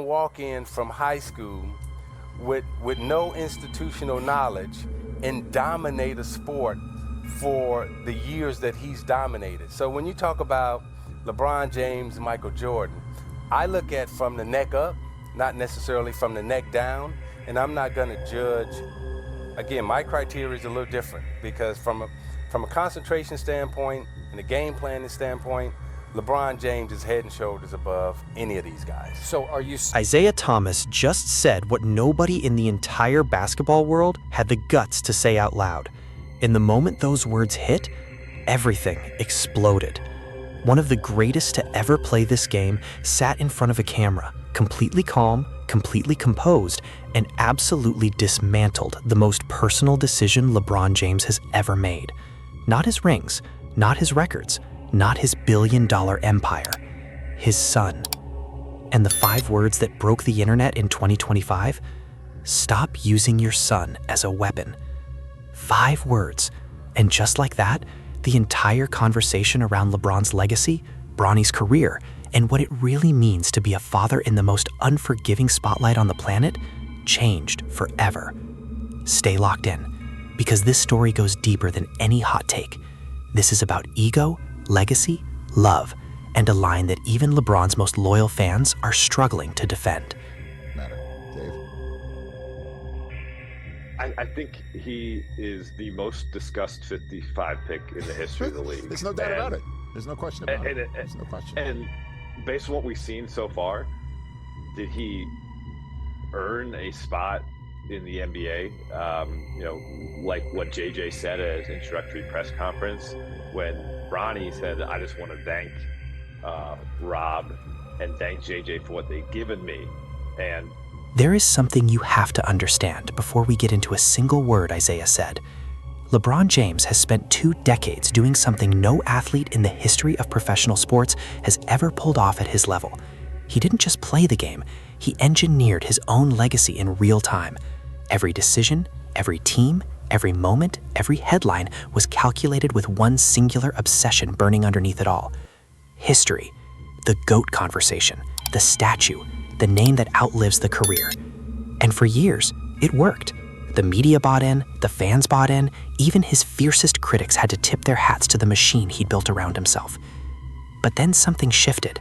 Walk in from high school with no institutional knowledge and dominate a sport for the years that he's dominated. So when you talk about LeBron James, Michael Jordan, I look at from the neck up, not necessarily from the neck down, and I'm not going to judge. Again, my criteria is a little different because from a concentration standpoint and a game planning standpoint, LeBron James is head and shoulders above any of these guys. So are you... Isiah Thomas just said what nobody in the entire basketball world had the guts to say out loud. In the moment those words hit, everything exploded. One of the greatest to ever play this game sat in front of a camera, completely calm, completely composed, and absolutely dismantled the most personal decision LeBron James has ever made. Not his rings, not his records, not his billion-dollar empire, his son. And the 5 words that broke the internet in 2025? Stop using your son as a weapon. 5 words, and just like that, the entire conversation around LeBron's legacy, Bronny's career, and what it really means to be a father in the most unforgiving spotlight on the planet changed forever. Stay locked in, because this story goes deeper than any hot take. This is about ego, legacy, love, and a line that even LeBron's most loyal fans are struggling to defend. Dave? I think he is the most discussed 55 pick in the history of the league. There's no doubt about it. There's no question about it. There's no question. And based on what we've seen so far, did he earn a spot in the NBA? Like what JJ said at his introductory press conference when Bronny said, I just want to thank Rob and thank JJ for what they've given me. And there is something you have to understand before we get into a single word Isiah said. LeBron James has spent 2 decades doing something no athlete in the history of professional sports has ever pulled off at his level. He didn't just play the game, he engineered his own legacy in real time. Every decision, every team, every moment, every headline was calculated with one singular obsession burning underneath it all. History, the GOAT conversation, the statue, the name that outlives the career. And for years, it worked. The media bought in, the fans bought in, even his fiercest critics had to tip their hats to the machine he'd built around himself. But then something shifted,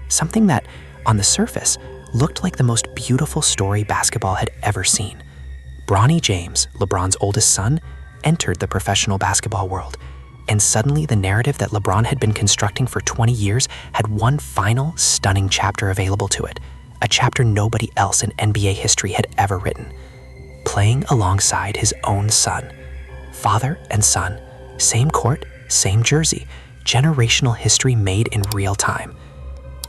something that, on the surface, looked like the most beautiful story basketball had ever seen. Bronny James, LeBron's oldest son, entered the professional basketball world, and suddenly the narrative that LeBron had been constructing for 20 years had one final, stunning chapter available to it, a chapter nobody else in NBA history had ever written. Playing alongside his own son. Father and son, same court, same jersey, generational history made in real time.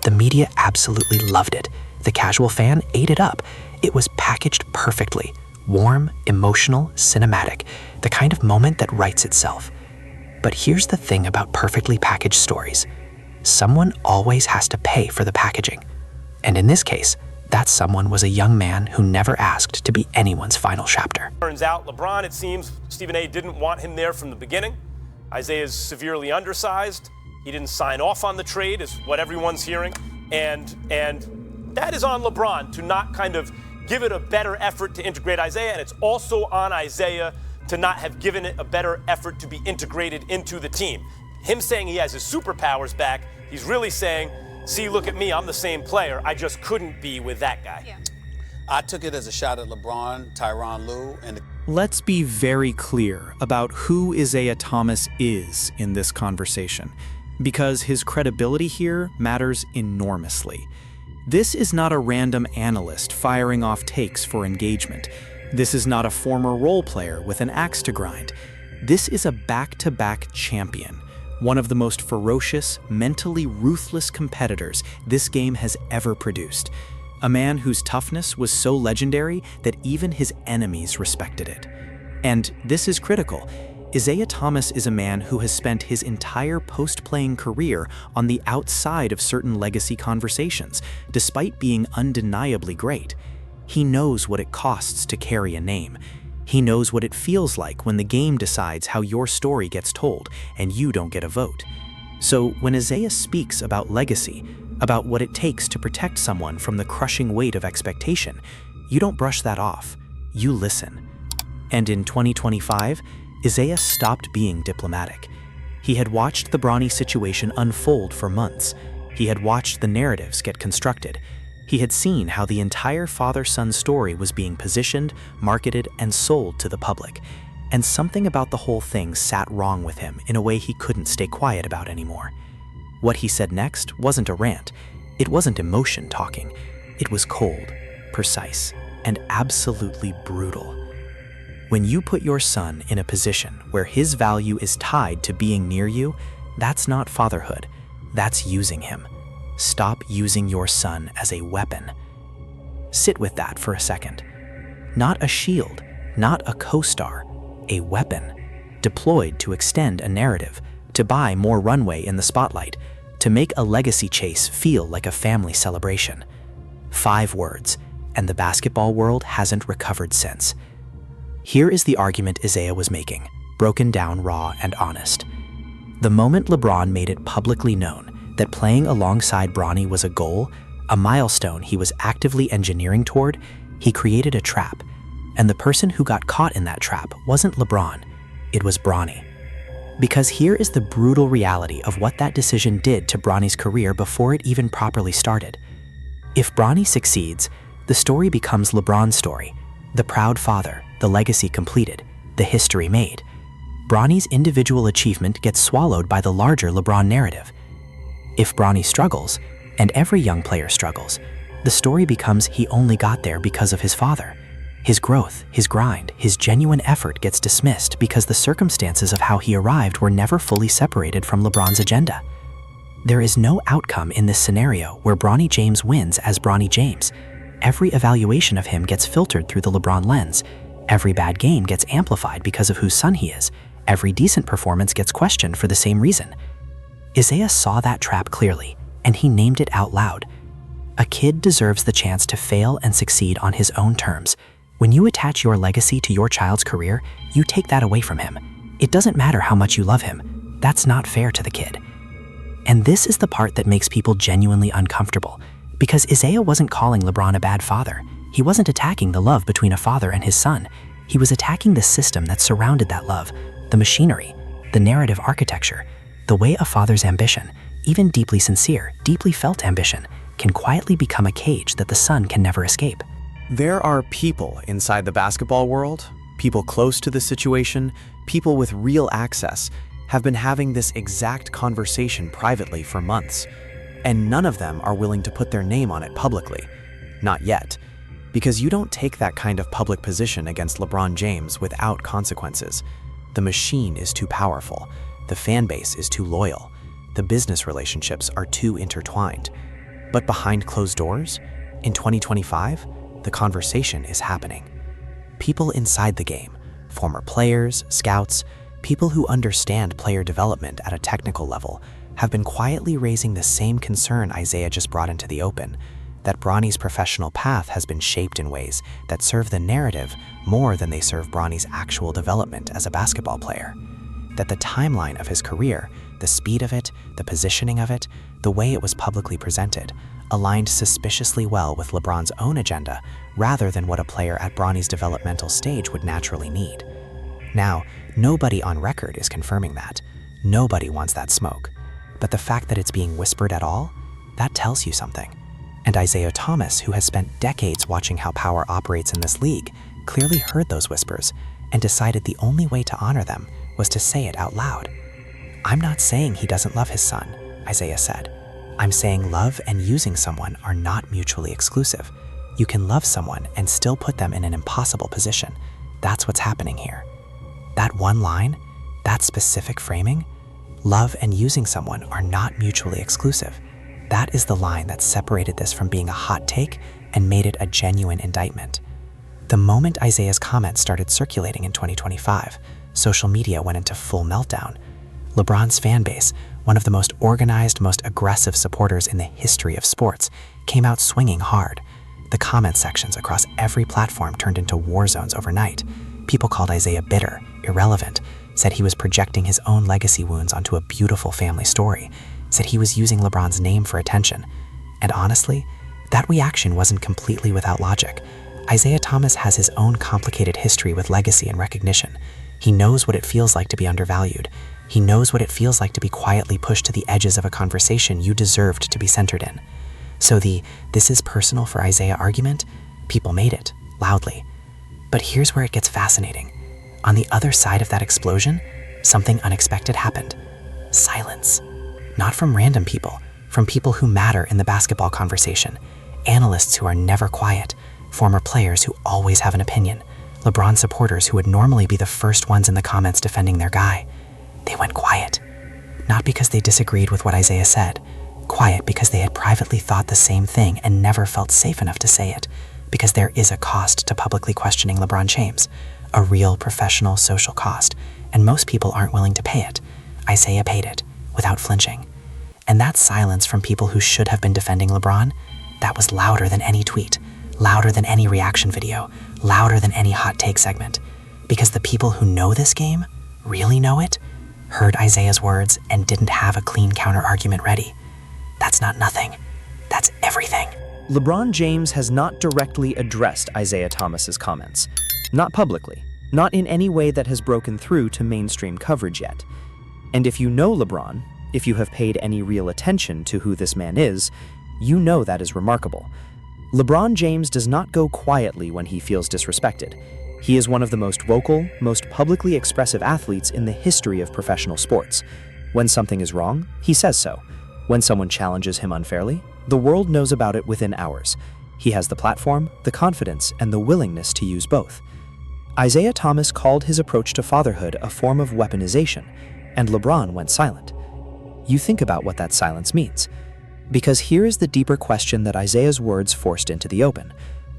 The media absolutely loved it. The casual fan ate it up. It was packaged perfectly. Warm, emotional, cinematic, the kind of moment that writes itself. But here's the thing about perfectly packaged stories. Someone always has to pay for the packaging. And in this case, that someone was a young man who never asked to be anyone's final chapter. Turns out LeBron, it seems, Stephen A. didn't want him there from the beginning. Isiah is severely undersized. He didn't sign off on the trade, is what everyone's hearing. And that is on LeBron to not kind of give it a better effort to integrate Isiah, and it's also on Isiah to not have given it a better effort to be integrated into the team. Him saying he has his superpowers back, he's really saying, see, look at me, I'm the same player. I just couldn't be with that guy. Yeah. I took it as a shot at LeBron, Tyronn Lue, and Let's be very clear about who Isiah Thomas is in this conversation, because his credibility here matters enormously. This is not a random analyst firing off takes for engagement. This is not a former role player with an axe to grind. This is a back-to-back champion, one of the most ferocious, mentally ruthless competitors this game has ever produced. A man whose toughness was so legendary that even his enemies respected it. And this is critical. Isiah Thomas is a man who has spent his entire post-playing career on the outside of certain legacy conversations, despite being undeniably great. He knows what it costs to carry a name. He knows what it feels like when the game decides how your story gets told and you don't get a vote. So when Isiah speaks about legacy, about what it takes to protect someone from the crushing weight of expectation, you don't brush that off. You listen. And in 2025, Isiah stopped being diplomatic. He had watched the Bronny situation unfold for months. He had watched the narratives get constructed. He had seen how the entire father-son story was being positioned, marketed, and sold to the public. And something about the whole thing sat wrong with him in a way he couldn't stay quiet about anymore. What he said next wasn't a rant. It wasn't emotion talking. It was cold, precise, and absolutely brutal. When you put your son in a position where his value is tied to being near you, that's not fatherhood. That's using him. Stop using your son as a weapon. Sit with that for a second. Not a shield, not a co-star, a weapon, deployed to extend a narrative, to buy more runway in the spotlight, to make a legacy chase feel like a family celebration. 5 words, and the basketball world hasn't recovered since. Here is the argument Isiah was making, broken down raw and honest. The moment LeBron made it publicly known that playing alongside Bronny was a goal, a milestone he was actively engineering toward, he created a trap. And the person who got caught in that trap wasn't LeBron, it was Bronny. Because here is the brutal reality of what that decision did to Bronny's career before it even properly started. If Bronny succeeds, the story becomes LeBron's story, the proud father, the legacy completed, the history made. Bronny's individual achievement gets swallowed by the larger LeBron narrative. If Bronny struggles, and every young player struggles, the story becomes he only got there because of his father. His growth, his grind, his genuine effort gets dismissed because the circumstances of how he arrived were never fully separated from LeBron's agenda. There is no outcome in this scenario where Bronny James wins as Bronny James. Every evaluation of him gets filtered through the LeBron lens. Every bad game gets amplified because of whose son he is. Every decent performance gets questioned for the same reason. Isiah saw that trap clearly, and he named it out loud. A kid deserves the chance to fail and succeed on his own terms. When you attach your legacy to your child's career, you take that away from him. It doesn't matter how much you love him. That's not fair to the kid. And this is the part that makes people genuinely uncomfortable, because Isiah wasn't calling LeBron a bad father. He wasn't attacking the love between a father and his son. He was attacking the system that surrounded that love, the machinery, the narrative architecture, the way a father's ambition, even deeply sincere, deeply felt ambition, can quietly become a cage that the son can never escape. There are people inside the basketball world, people close to the situation, people with real access, have been having this exact conversation privately for months, and none of them are willing to put their name on it publicly. Not yet. Because you don't take that kind of public position against LeBron James without consequences. The machine is too powerful. The fan base is too loyal. The business relationships are too intertwined. But behind closed doors, in 2025, the conversation is happening. People inside the game, former players, scouts, people who understand player development at a technical level, have been quietly raising the same concern Isiah just brought into the open, that Bronny's professional path has been shaped in ways that serve the narrative more than they serve Bronny's actual development as a basketball player. That the timeline of his career, the speed of it, the positioning of it, the way it was publicly presented, aligned suspiciously well with LeBron's own agenda rather than what a player at Bronny's developmental stage would naturally need. Now, nobody on record is confirming that. Nobody wants that smoke. But the fact that it's being whispered at all, that tells you something. And Isiah Thomas, who has spent decades watching how power operates in this league, clearly heard those whispers and decided the only way to honor them was to say it out loud. "I'm not saying he doesn't love his son," Isiah said. "I'm saying love and using someone are not mutually exclusive. You can love someone and still put them in an impossible position. That's what's happening here." That one line, that specific framing, love and using someone are not mutually exclusive. That is the line that separated this from being a hot take and made it a genuine indictment. The moment Isiah's comments started circulating in 2025, social media went into full meltdown. LeBron's fan base, one of the most organized, most aggressive supporters in the history of sports, came out swinging hard. The comment sections across every platform turned into war zones overnight. People called Isiah bitter, irrelevant, said he was projecting his own legacy wounds onto a beautiful family story, said he was using LeBron's name for attention. And honestly, that reaction wasn't completely without logic. Isiah Thomas has his own complicated history with legacy and recognition. He knows what it feels like to be undervalued. He knows what it feels like to be quietly pushed to the edges of a conversation you deserved to be centered in. So the "this is personal for Isiah" argument, people made it, loudly. But here's where it gets fascinating. On the other side of that explosion, something unexpected happened. Silence. Not from random people, from people who matter in the basketball conversation. Analysts who are never quiet, former players who always have an opinion, LeBron supporters who would normally be the first ones in the comments defending their guy. They went quiet. Not because they disagreed with what Isiah said. Quiet because they had privately thought the same thing and never felt safe enough to say it. Because there is a cost to publicly questioning LeBron James. A real professional social cost. And most people aren't willing to pay it. Isiah paid it, without flinching. And that silence from people who should have been defending LeBron, that was louder than any tweet, louder than any reaction video, louder than any hot take segment. Because the people who know this game, really know it, heard Isiah's words and didn't have a clean counter-argument ready. That's not nothing. That's everything. LeBron James has not directly addressed Isiah Thomas's comments. Not publicly. Not in any way that has broken through to mainstream coverage yet. And if you know LeBron, if you have paid any real attention to who this man is, you know that is remarkable. LeBron James does not go quietly when he feels disrespected. He is one of the most vocal, most publicly expressive athletes in the history of professional sports. When something is wrong, he says so. When someone challenges him unfairly, the world knows about it within hours. He has the platform, the confidence, and the willingness to use both. Isiah Thomas called his approach to fatherhood a form of weaponization, and LeBron went silent. You think about what that silence means. Because here is the deeper question that Isiah's words forced into the open,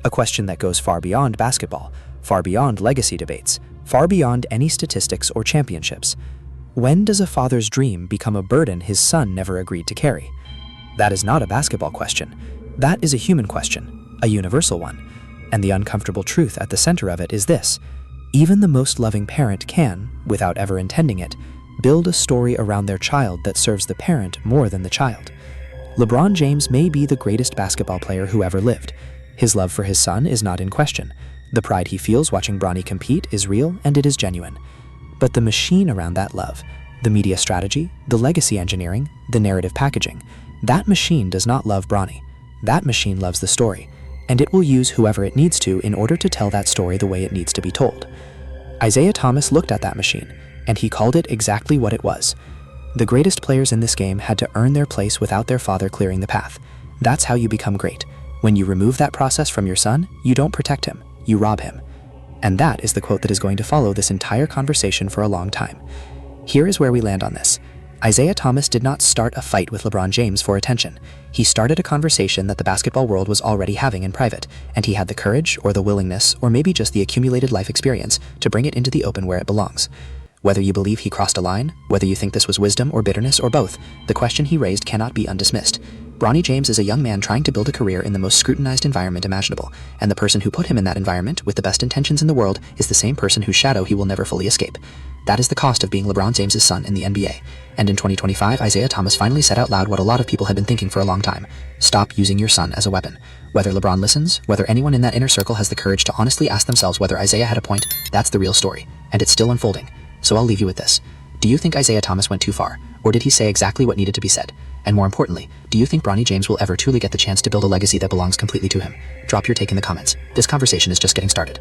a question that goes far beyond basketball, far beyond legacy debates, far beyond any statistics or championships. When does a father's dream become a burden his son never agreed to carry? That is not a basketball question. That is a human question, a universal one. And the uncomfortable truth at the center of it is this: even the most loving parent can, without ever intending it, build a story around their child that serves the parent more than the child. LeBron James may be the greatest basketball player who ever lived. His love for his son is not in question. The pride he feels watching Bronny compete is real and it is genuine. But the machine around that love, the media strategy, the legacy engineering, the narrative packaging, that machine does not love Bronny. That machine loves the story, and it will use whoever it needs to in order to tell that story the way it needs to be told. Isiah Thomas looked at that machine, and he called it exactly what it was. The greatest players in this game had to earn their place without their father clearing the path. That's how you become great. When you remove that process from your son, you don't protect him, you rob him. And that is the quote that is going to follow this entire conversation for a long time. Here is where we land on this. Isiah Thomas did not start a fight with LeBron James for attention. He started a conversation that the basketball world was already having in private, and he had the courage, or the willingness, or maybe just the accumulated life experience to bring it into the open where it belongs. Whether you believe he crossed a line, whether you think this was wisdom or bitterness or both, the question he raised cannot be undismissed. Bronny James is a young man trying to build a career in the most scrutinized environment imaginable, and the person who put him in that environment with the best intentions in the world is the same person whose shadow he will never fully escape. That is the cost of being LeBron James' son in the NBA. And in 2025, Isiah Thomas finally said out loud what a lot of people had been thinking for a long time. Stop using your son as a weapon. Whether LeBron listens, whether anyone in that inner circle has the courage to honestly ask themselves whether Isiah had a point, that's the real story. And it's still unfolding. So I'll leave you with this. Do you think Isiah Thomas went too far? Or did he say exactly what needed to be said? And more importantly, do you think Bronny James will ever truly get the chance to build a legacy that belongs completely to him? Drop your take in the comments. This conversation is just getting started.